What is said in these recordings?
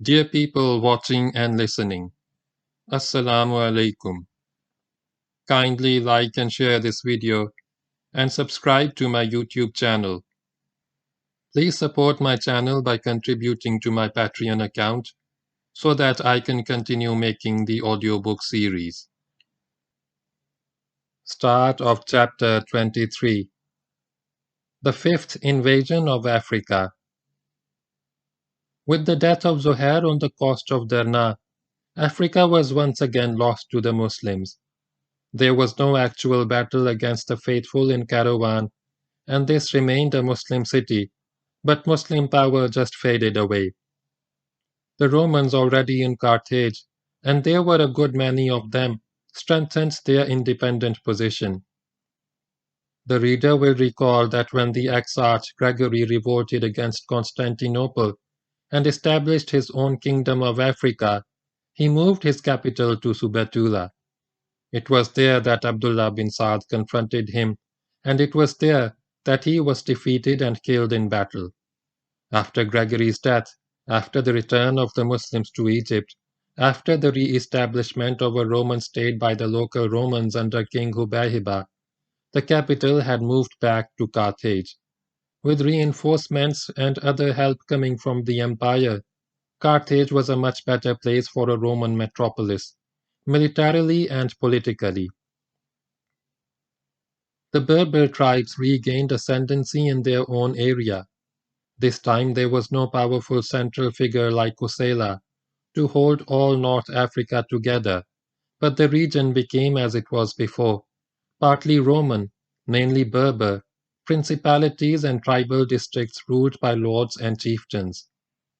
Dear people watching and listening, Assalamu alaikum. Kindly like and share this video and subscribe to my YouTube channel. Please support my channel by contributing to my Patreon account so that I can continue making the audiobook series. Start of Chapter 23. The Fifth Invasion of Africa. With the death of Zuhair on the coast of Derna, Africa was once again lost to the Muslims. There was no actual battle against the faithful in Kairouan, and this remained a Muslim city, but Muslim power just faded away. The Romans already in Carthage, and there were a good many of them, strengthened their independent position. The reader will recall that when the Exarch Gregory revolted against Constantinople and established his own kingdom of Africa, he moved his capital to Subetula. It was there that Abdullah bin Saad confronted him, and it was there that he was defeated and killed in battle. After Gregory's death, after the return of the Muslims to Egypt, after the re-establishment of a Roman state by the local Romans under King Hubayhiba, the capital had moved back to Carthage. With reinforcements and other help coming from the empire, Carthage was a much better place for a Roman metropolis, militarily and politically. The Berber tribes regained ascendancy in their own area. This time there was no powerful central figure like Kusela to hold all North Africa together, but the region became as it was before, partly Roman, mainly Berber, principalities and tribal districts ruled by lords and chieftains.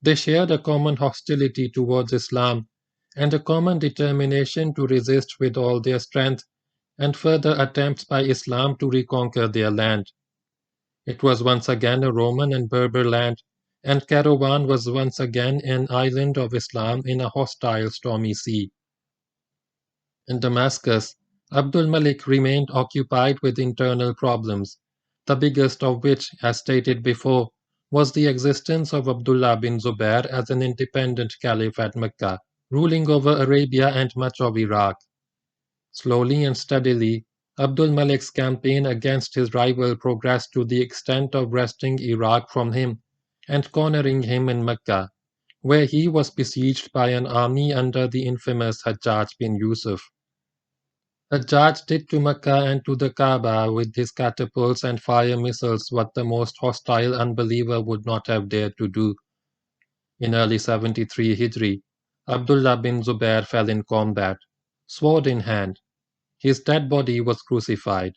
They shared a common hostility towards Islam and a common determination to resist with all their strength and further attempts by Islam to reconquer their land. It was once again a Roman and Berber land, and Kairouan was once again an island of Islam in a hostile stormy sea. In Damascus, Abdul Malik remained occupied with internal problems, the biggest of which, as stated before, was the existence of Abdullah bin Zubair as an independent caliph at Mecca, ruling over Arabia and much of Iraq. Slowly and steadily, Abdul Malik's campaign against his rival progressed to the extent of wresting Iraq from him and cornering him in Mecca, where he was besieged by an army under the infamous Hajjaj bin Yusuf. Hajjaj did to Mecca and to the Kaaba with his catapults and fire missiles what the most hostile unbeliever would not have dared to do. In early 73 Hijri, Abdullah bin Zubair fell in combat, sword in hand. His dead body was crucified.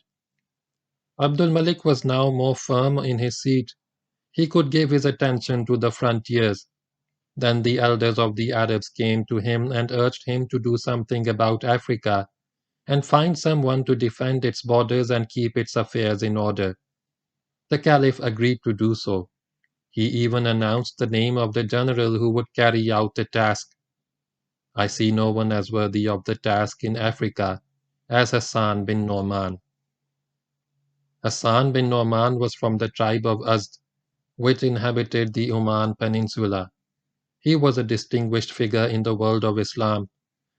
Abdul Malik was now more firm in his seat. He could give his attention to the frontiers. Then the elders of the Arabs came to him and urged him to do something about Africa and find someone to defend its borders and keep its affairs in order. The Caliph agreed to do so. He even announced the name of the general who would carry out the task. I see no one as worthy of the task in Africa as Hassan bin Nu'man. Hassan bin Nu'man was from the tribe of Azd, which inhabited the Oman Peninsula. He was a distinguished figure in the world of Islam,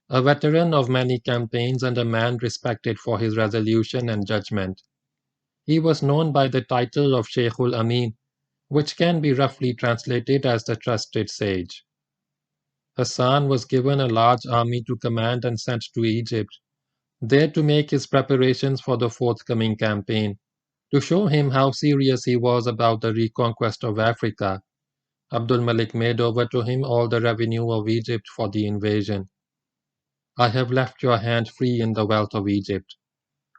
a veteran of many campaigns and a man respected for his resolution and judgment. He was known by the title of Sheikhul Amin, which can be roughly translated as the trusted sage. Hassan was given a large army to command and sent to Egypt, there to make his preparations for the forthcoming campaign. To show him how serious he was about the reconquest of Africa, Abdul Malik made over to him all the revenue of Egypt for the invasion. I have left your hand free in the wealth of Egypt,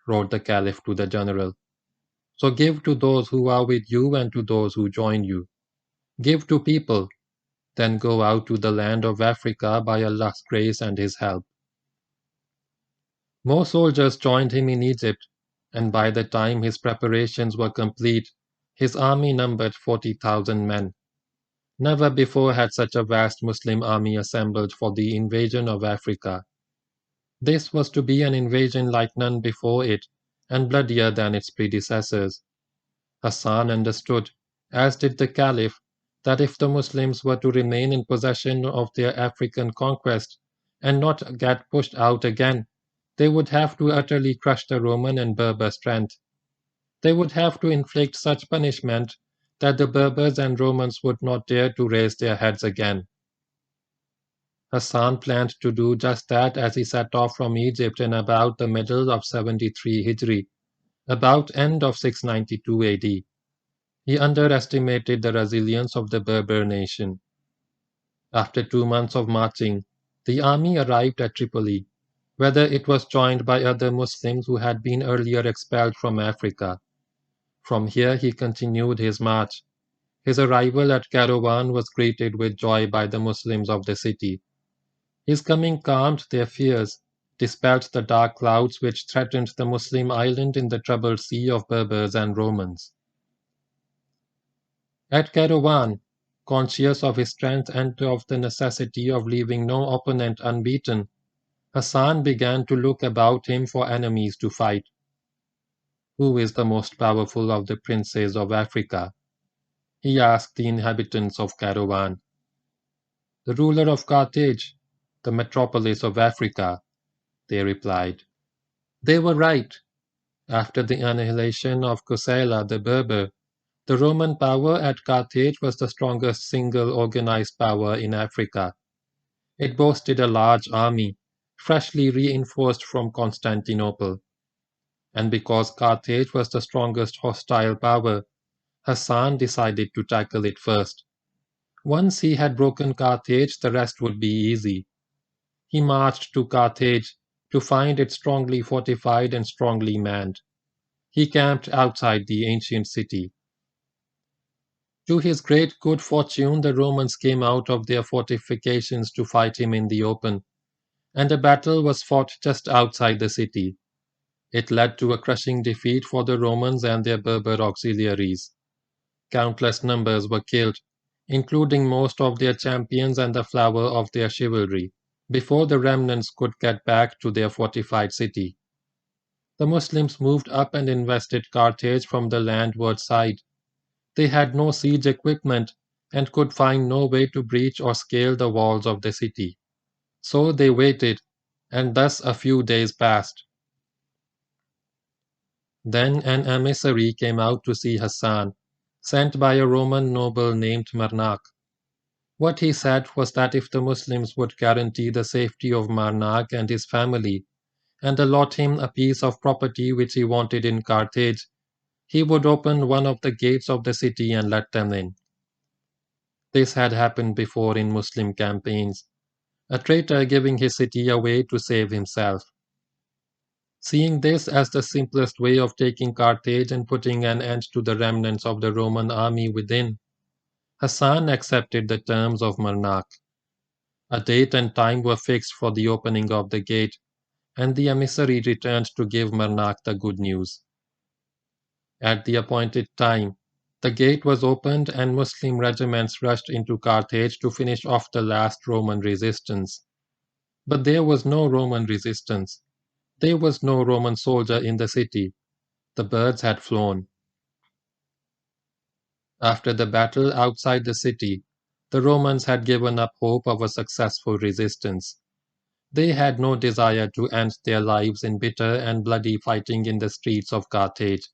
wrote the Caliph to the general. So give to those who are with you and to those who join you. Give to people, then go out to the land of Africa by Allah's grace and His help. More soldiers joined him in Egypt, and by the time his preparations were complete, his army numbered 40,000 men. Never before had such a vast Muslim army assembled for the invasion of Africa. This was to be an invasion like none before it, and bloodier than its predecessors. Hassan understood, as did the Caliph, that if the Muslims were to remain in possession of their African conquest and not get pushed out again, they would have to utterly crush the Roman and Berber strength. They would have to inflict such punishment that the Berbers and Romans would not dare to raise their heads again. Hassan planned to do just that as he set off from Egypt in about the middle of 73 Hijri, about end of 692 AD. He underestimated the resilience of the Berber nation. After 2 months of marching, the army arrived at Tripoli, whether it was joined by other Muslims who had been earlier expelled from Africa. From here he continued his march. His arrival at Kairouan was greeted with joy by the Muslims of the city. His coming calmed their fears, dispelled the dark clouds which threatened the Muslim island in the troubled sea of Berbers and Romans. At Kairouan, conscious of his strength and of the necessity of leaving no opponent unbeaten, Hassan began to look about him for enemies to fight. Who is the most powerful of the princes of Africa? He asked the inhabitants of Kairouan. The ruler of Carthage, the metropolis of Africa, they replied. They were right. After the annihilation of Qusayla the Berber, the Roman power at Carthage was the strongest single organized power in Africa. It boasted a large army, freshly reinforced from Constantinople. And because Carthage was the strongest hostile power, Hassan decided to tackle it first. Once he had broken Carthage, the rest would be easy. He marched to Carthage to find it strongly fortified and strongly manned. He camped outside the ancient city. To his great good fortune, the Romans came out of their fortifications to fight him in the open, and a battle was fought just outside the city. It led to a crushing defeat for the Romans and their Berber auxiliaries. Countless numbers were killed, including most of their champions and the flower of their chivalry, before the remnants could get back to their fortified city. The Muslims moved up and invested Carthage from the landward side. They had no siege equipment and could find no way to breach or scale the walls of the city. So they waited, and thus a few days passed. Then an emissary came out to see Hassan, sent by a Roman noble named Marnak. What he said was that if the Muslims would guarantee the safety of Marnak and his family, and allot him a piece of property which he wanted in Carthage, he would open one of the gates of the city and let them in. This had happened before in Muslim campaigns, a traitor giving his city away to save himself. Seeing this as the simplest way of taking Carthage and putting an end to the remnants of the Roman army within, Hassan accepted the terms of Marnak. A date and time were fixed for the opening of the gate, and the emissary returned to give Marnak the good news. At the appointed time, the gate was opened and Muslim regiments rushed into Carthage to finish off the last Roman resistance. But there was no Roman resistance. There was no Roman soldier in the city. The birds had flown. After the battle outside the city, the Romans had given up hope of a successful resistance. They had no desire to end their lives in bitter and bloody fighting in the streets of Carthage.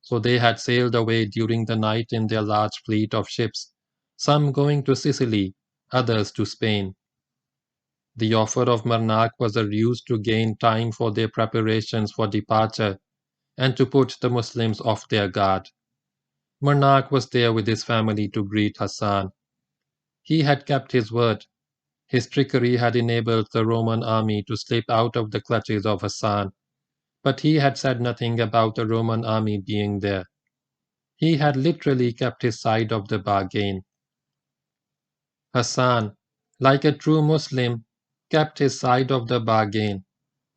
So they had sailed away during the night in their large fleet of ships, some going to Sicily, others to Spain. The offer of Marnak was a ruse to gain time for their preparations for departure and to put the Muslims off their guard. Marnak was there with his family to greet Hassan. He had kept his word. His trickery had enabled the Roman army to slip out of the clutches of Hassan, but he had said nothing about the Roman army being there. He had literally kept his side of the bargain. Hassan, like a true Muslim, kept his side of the bargain.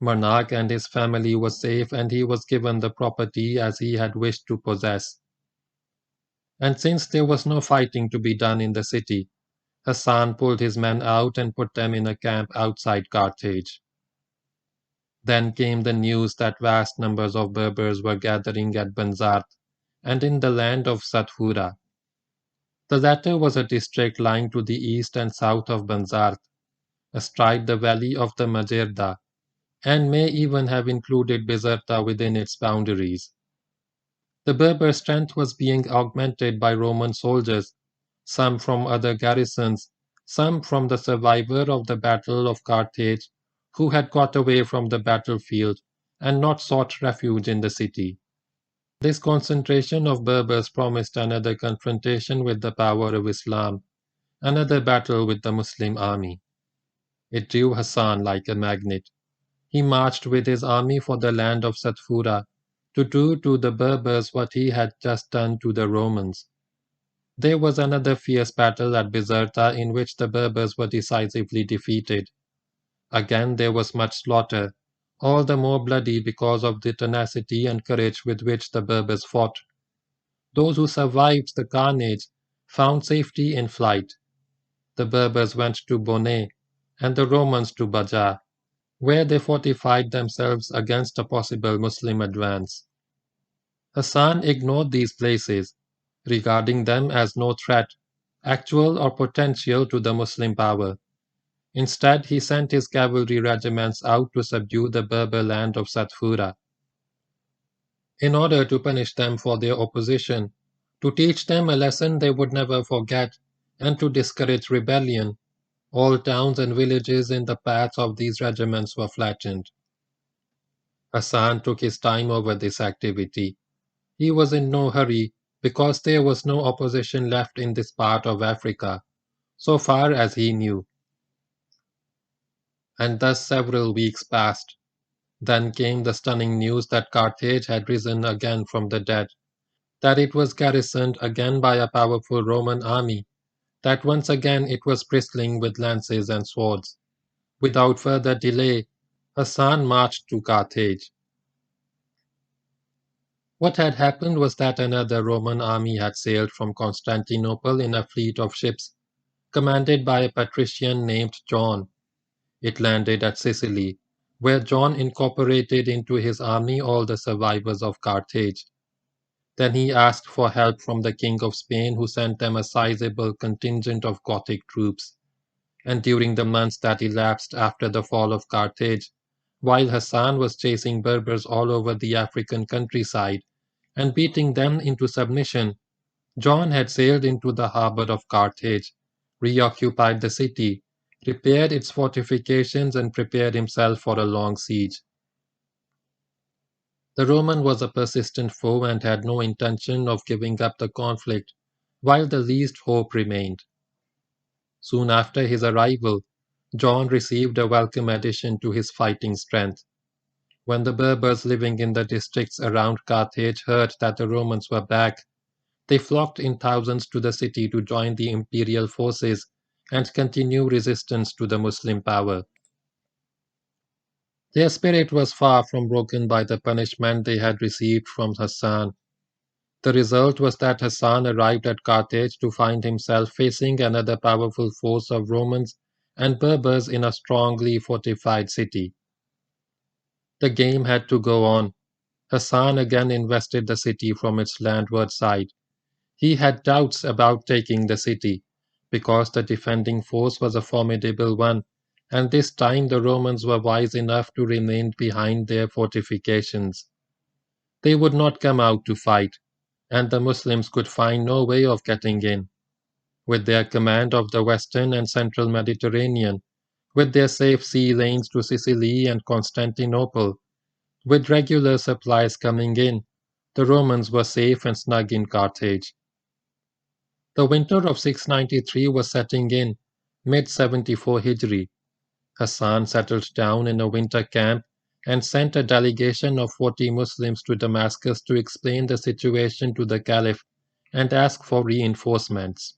Marnak and his family were safe and he was given the property as he had wished to possess. And since there was no fighting to be done in the city, Hassan pulled his men out and put them in a camp outside Carthage. Then came the news that vast numbers of Berbers were gathering at Banzart and in the land of Satfura. The latter was a district lying to the east and south of Banzart, astride the valley of the Majerda, and may even have included Bizerta within its boundaries. The Berber strength was being augmented by Roman soldiers, some from other garrisons, some from the survivor of the Battle of Carthage, who had got away from the battlefield and not sought refuge in the city. This concentration of Berbers promised another confrontation with the power of Islam, another battle with the Muslim army. It drew Hassan like a magnet. He marched with his army for the land of Satfura to do to the Berbers what he had just done to the Romans. There was another fierce battle at Bizerta in which the Berbers were decisively defeated. Again there was much slaughter, all the more bloody because of the tenacity and courage with which the Berbers fought. Those who survived the carnage found safety in flight. The Berbers went to Bonnet and the Romans to Baja, where they fortified themselves against a possible Muslim advance. Hassan ignored these places, regarding them as no threat, actual or potential to the Muslim power. Instead, he sent his cavalry regiments out to subdue the Berber land of Satfura. In order to punish them for their opposition, to teach them a lesson they would never forget, and to discourage rebellion, all towns and villages in the paths of these regiments were flattened. Hassan took his time over this activity. He was in no hurry because there was no opposition left in this part of Africa, so far as he knew. And thus several weeks passed. Then came the stunning news that Carthage had risen again from the dead, that it was garrisoned again by a powerful Roman army, that once again it was bristling with lances and swords. Without further delay, Hassan marched to Carthage. What had happened was that another Roman army had sailed from Constantinople in a fleet of ships, commanded by a patrician named John. It landed at Sicily, where John incorporated into his army all the survivors of Carthage. Then he asked for help from the King of Spain, who sent them a sizable contingent of Gothic troops. And during the months that elapsed after the fall of Carthage, while Hassan was chasing Berbers all over the African countryside and beating them into submission, John had sailed into the harbor of Carthage, reoccupied the city, repaired its fortifications, and prepared himself for a long siege. The Roman was a persistent foe and had no intention of giving up the conflict while the least hope remained. Soon after his arrival, John received a welcome addition to his fighting strength. When the Berbers living in the districts around Carthage heard that the Romans were back, they flocked in thousands to the city to join the imperial forces and continue resistance to the Muslim power. Their spirit was far from broken by the punishment they had received from Hassan. The result was that Hassan arrived at Carthage to find himself facing another powerful force of Romans and Berbers in a strongly fortified city. The game had to go on. Hassan again invested the city from its landward side. He had doubts about taking the city, because the defending force was a formidable one, and this time the Romans were wise enough to remain behind their fortifications. They would not come out to fight, and the Muslims could find no way of getting in. With their command of the western and central Mediterranean, with their safe sea lanes to Sicily and Constantinople, with regular supplies coming in, the Romans were safe and snug in Carthage. The winter of 693 was setting in, mid-74 Hijri. Hassan settled down in a winter camp and sent a delegation of 40 Muslims to Damascus to explain the situation to the Caliph and ask for reinforcements.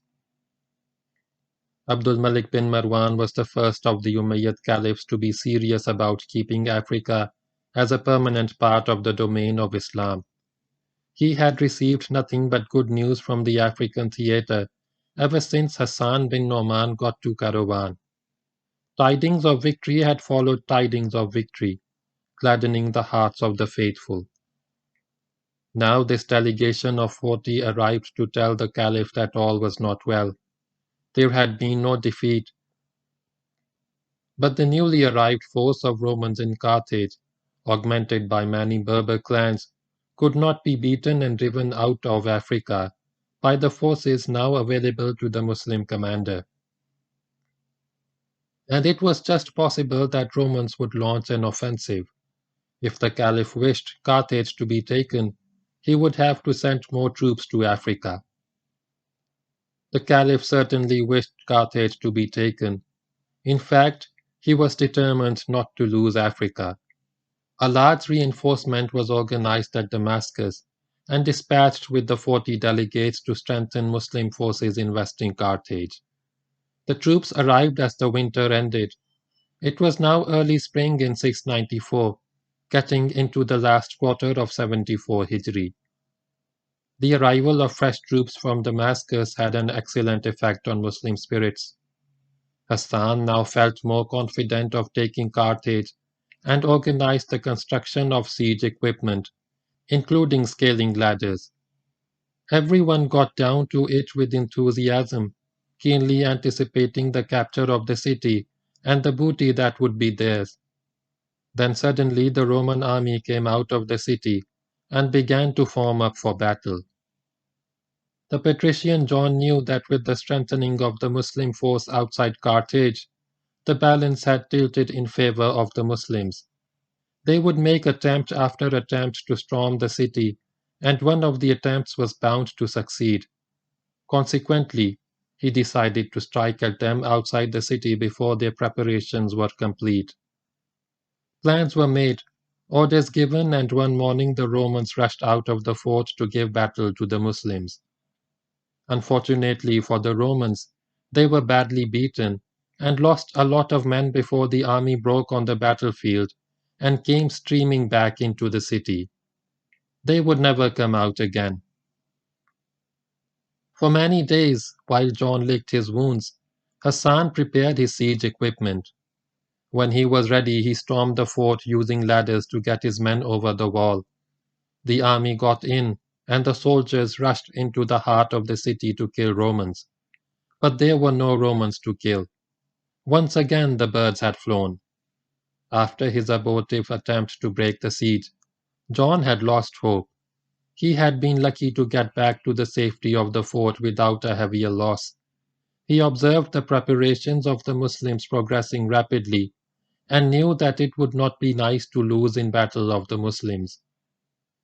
Abdul Malik bin Marwan was the first of the Umayyad Caliphs to be serious about keeping Africa as a permanent part of the domain of Islam. He had received nothing but good news from the African theatre ever since Hassan bin Noman got to Karawan. Tidings of victory had followed tidings of victory, gladdening the hearts of the faithful. Now this delegation of 40 arrived to tell the Caliph that all was not well. There had been no defeat, but the newly arrived force of Romans in Carthage, augmented by many Berber clans, could not be beaten and driven out of Africa by the forces now available to the Muslim commander. And it was just possible that Romans would launch an offensive. If the Caliph wished Carthage to be taken, he would have to send more troops to Africa. The Caliph certainly wished Carthage to be taken. In fact, he was determined not to lose Africa. A large reinforcement was organized at Damascus and dispatched with the 40 delegates to strengthen Muslim forces in western Carthage. The troops arrived as the winter ended. It was now early spring in 694, getting into the last quarter of 74 Hijri. The arrival of fresh troops from Damascus had an excellent effect on Muslim spirits. Hassan now felt more confident of taking Carthage and organized the construction of siege equipment, including scaling ladders. Everyone got down to it with enthusiasm, keenly anticipating the capture of the city and the booty that would be theirs. Then suddenly the Roman army came out of the city and began to form up for battle. The patrician John knew that with the strengthening of the Muslim force outside Carthage, the balance had tilted in favor of the Muslims. They would make attempt after attempt to storm the city, and one of the attempts was bound to succeed. Consequently, he decided to strike at them outside the city before their preparations were complete. Plans were made, orders given, and one morning the Romans rushed out of the fort to give battle to the Muslims. Unfortunately for the Romans, they were badly beaten and lost a lot of men before the army broke on the battlefield and came streaming back into the city. They would never come out again. For many days, while John licked his wounds, Hassan prepared his siege equipment. When he was ready, he stormed the fort using ladders to get his men over the wall. The army got in, and the soldiers rushed into the heart of the city to kill Romans. But there were no Romans to kill. Once again the birds had flown. After his abortive attempt to break the siege, John had lost hope. He had been lucky to get back to the safety of the fort without a heavier loss. He observed the preparations of the Muslims progressing rapidly and knew that it would not be nice to lose in battle of the Muslims.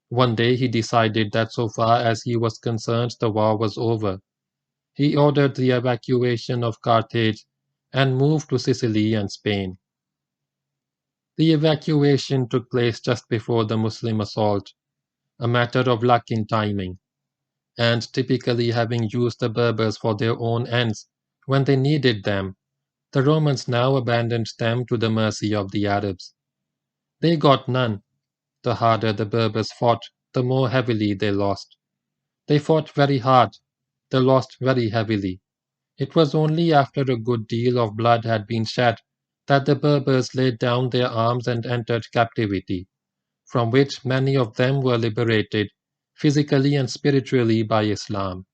One day he decided that so far as he was concerned the war was over. He ordered the evacuation of Carthage and moved to Sicily and Spain. The evacuation took place just before the Muslim assault, a matter of luck in timing, and typically having used the Berbers for their own ends when they needed them, the Romans now abandoned them to the mercy of the Arabs. They got none. The harder the Berbers fought, the more heavily they lost. They fought very hard. They lost very heavily. It was only after a good deal of blood had been shed that the Berbers laid down their arms and entered captivity, from which many of them were liberated, physically and spiritually, by Islam.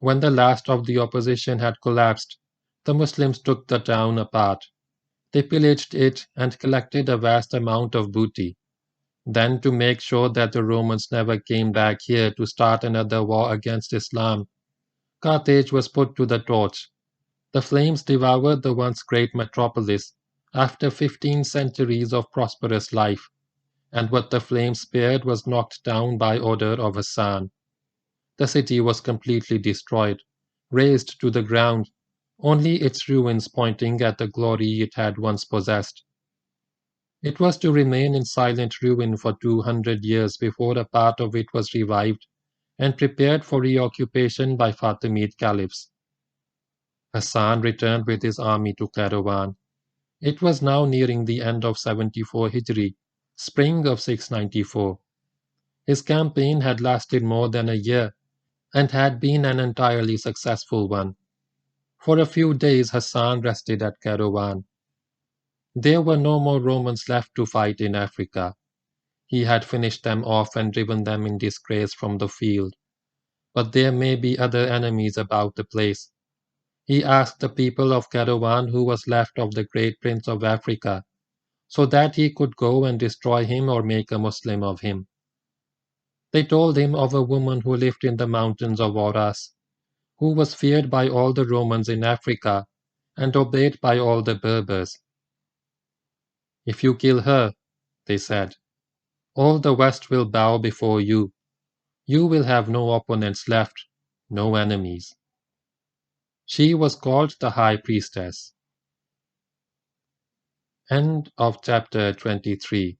When the last of the opposition had collapsed, the Muslims took the town apart. They pillaged it and collected a vast amount of booty. Then, to make sure that the Romans never came back here to start another war against Islam, Carthage was put to the torch. The flames devoured the once great metropolis after 15 centuries of prosperous life, and what the flames spared was knocked down by order of Hassan. The city was completely destroyed, razed to the ground, only its ruins pointing at the glory it had once possessed. It was to remain in silent ruin for 200 years before a part of it was revived and prepared for reoccupation by Fatimid caliphs. Hassan returned with his army to Caravan. It was now nearing the end of 74 Hijri, spring of 694. His campaign had lasted more than a year and had been an entirely successful one. For a few days Hassan rested at Caravan. There were no more Romans left to fight in Africa. He had finished them off and driven them in disgrace from the field. But there may be other enemies about the place. He asked the people of Caravan who was left of the great prince of Africa, so that he could go and destroy him or make a Muslim of him. They told him of a woman who lived in the mountains of Oras, who was feared by all the Romans in Africa and obeyed by all the Berbers. If you kill her, they said, all the West will bow before you. You will have no opponents left, no enemies. She was called the High Priestess. End of chapter 23.